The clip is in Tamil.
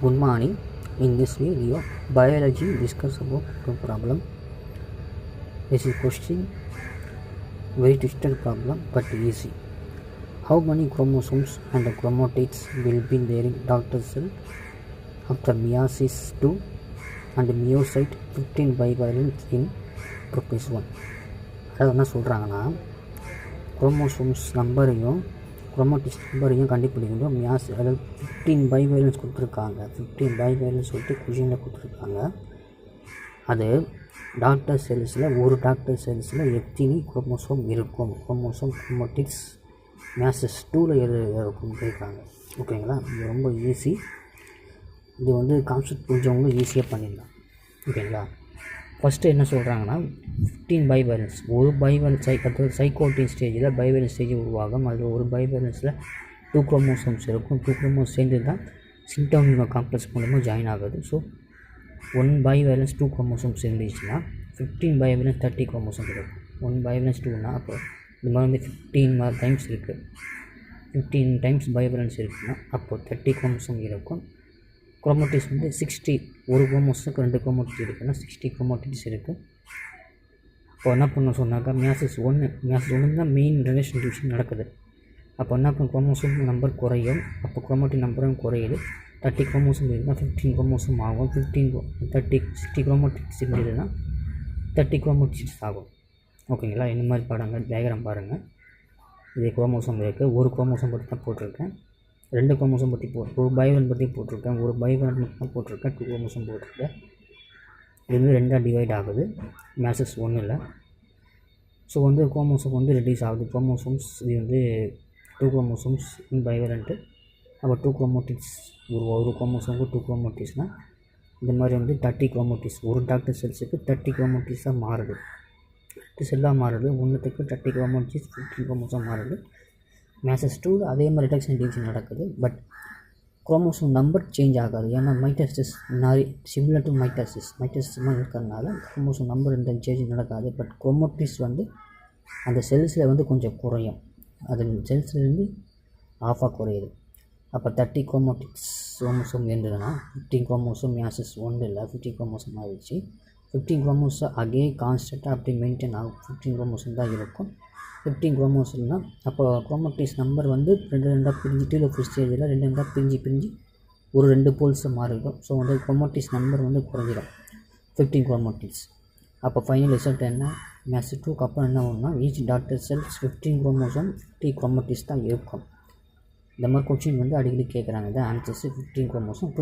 Good morning. In this video, biology discuss about the problem. This is question, very difficult problem but easy. How many chromosomes and chromatids will be there in daughter cell after meiosis 2 and meiocyte 15 bivalent in protist 1? அதாவது என்ன சொல்கிறாங்கன்னா, குரோமோசோம்ஸ் நம்பரையும் குரோமோட்டிஸ் நம்பரையும் கண்டுபிடிக்கணும். அதாவது 15 பைவேலன்ஸ் கொடுத்துருக்காங்க. 15 பைவேலன்ஸ் சொல்லிட்டு கொஷினில் கொடுத்துருக்காங்க. அது டாக்டர் செல்ஸில் டாக்டர் செல்ஸில் எத்தனை குரோமோசோம் இருக்கும், குரோமோட்டிக்ஸ் மேசஸ் 2ல் இருக்கும்னு கேட்குறாங்க. ஓகேங்களா? இது ரொம்ப ஈஸி. இது கான்செப்ட் புரிஞ்சவங்களும் ஈஸியாக பண்ணிடலாம். ஓகேங்களா? ஃபஸ்ட்டு என்ன சொல்கிறாங்கன்னா, 15 பைவேலன்ஸ் ஒரு பைவேலன்ஸ் சைக்கோட்டின் ஸ்டேஜில் பைவேலன்ஸ் ஸ்டேஜ் உருவாகும். அதில் ஒரு பைவேலன்ஸில் 2 குரோமோசோம்ஸ் இருக்கும். 2 குரோமோசோம் சேர்ந்து தான் சிண்டோமினோ காம்ப்ளெக்ஸ் மூலமாக ஜாயின் ஆகுது. ஸோ 1 பைவேலன்ஸ் 2 குரோமோசோம்ஸ் இருந்துச்சுன்னா 15 பைவேலன்ஸ் 30 குரோமோசோம் இருக்கும். 1 பைவேலன்ஸ் 2னா அப்போ இந்த மாதிரி 15 டைம்ஸ் இருக்குது. 15 டைம்ஸ் பைவேலன்ஸ் இருக்குன்னா அப்போது 30 குரோமோசோம் இருக்கும். குரோமோட்டிஸ் 60, ஒரு குரோமோசோமுக்கு 2 குரோமோட்டிஸ் இருக்குன்னா 60 குரோமோட்டிஸ் இருக்குது. அப்போ என்ன பண்ண சொன்னாக்கா, மியாசிஸ் 1 தான் மெயின் ரிலேஷன் டிவிஷன் நடக்குது. அப்போ என்ன பண்ண, குரோமோசோம் நம்பர் குறையும். அப்போ குரோமோட்டின் நம்பரும் குறையுது. 30 குரோமோசோம் இருந்தால் 15 குரோமோசோம் ஆகும். 60 குரோமோட்டிஸ் இருந்ததுன்னா 30 குரோமோட்டிஸ் ஆகும். ஓகேங்களா? இந்த மாதிரி படங்கள் டயக்ராம் பாருங்கள். இது குரோமோசோம் இருக்குது. ஒரு குரோமோசோம் பற்றி தான் போட்டிருக்கேன். 2 குரோமோசோம் பற்றி ஒரு பைவேலன் பற்றி போட்டிருக்கேன். ஒரு பைவேலன் மட்டும் தான் போட்டிருக்கேன். 2 குரோமோசோம் போட்டிருக்கேன். இது 2ஆக டிவைட் ஆகுது மேசஸ் 1ல். ஸோ குரோமோசோம் ரெடியூஸ் ஆகுது. குரோமோசோம்ஸ் இது 2 குரோமோசோம்ஸ் பைவேலண்ட்டு. அப்போ 2 குரோமோட்டிஸ் ஒரு குரோமோசோமுக்கு 2 குரோமோட்டிஸ்னால் இந்த மாதிரி 30 குரோமோட்டிஸ் ஒரு டாக்டர் செல்ஸுக்கு 30 குரோமோட்டிஸாக மாறுது. 2 செல்லாக மாறுது. ஒன்றுத்துக்கு 30 குரோமோட்டிஸ் 15 குரோமோசோம் மாறுது. மேசஸ் 2 அதே மாதிரி ரிடக்ஷன் டிவிஷன் நடக்குது. பட் குரோமோசோம் நம்பர் சேஞ்ச் ஆகாது. ஏன்னா மைட்டாசிஸ் சிமிலர் டு மைட்டாசிஸ் மாதிரி இருக்கிறதுனால குரோமோசோம் நம்பர் இந்த சேஞ்ச் நடக்காது. பட் குரோமோட்டிஸ் அந்த செல்ஸில் கொஞ்சம் குறையும். அது செல்ஸ்லேருந்து ஆஃபாக குறையுது. அப்போ 30 குரோமோசோம் இருந்ததுன்னா 15 குரோமோசோம் மேசஸ் 1 இல்லை 15 குரோமோசோம் ஆகிடுச்சு. 15 குரோமோசோம் அகே கான்ஸ்டண்ட்டாக அப்படி மெயின்டைன் ஆகும். 15 குரோமோசோம் தான் இருக்கும். 15 குரோமோசோம்னால் அப்போ குரோமோட்டிஸ் நம்பர் 2 பிரிஞ்சு டீலோஃபேஸ் ஸ்டேஜில் 2 பிரிஞ்சு ஒரு 2 போல்ஸை மாறிடும். ஸோ குரோமோட்டிஸ் நம்பர் குறைஞ்சிடும் 15 குரோமோட்டிஸ். அப்போ ஃபைனல் ரிசல்ட் என்ன, மேசஸ் 2க்கு அப்புறம் என்ன ஒன்றுனா ஈச் டாட்டர் செல்ஸ் 15 குரோமோசோம் 50 குரோமோட்டிஸ் தான் இருக்கும். இந்த மாதிரி கொஸ்டின் அடிக்கடி கேட்குறாங்க. இதான் ஆன்சர்ஸ் 15 குரோமோசோம்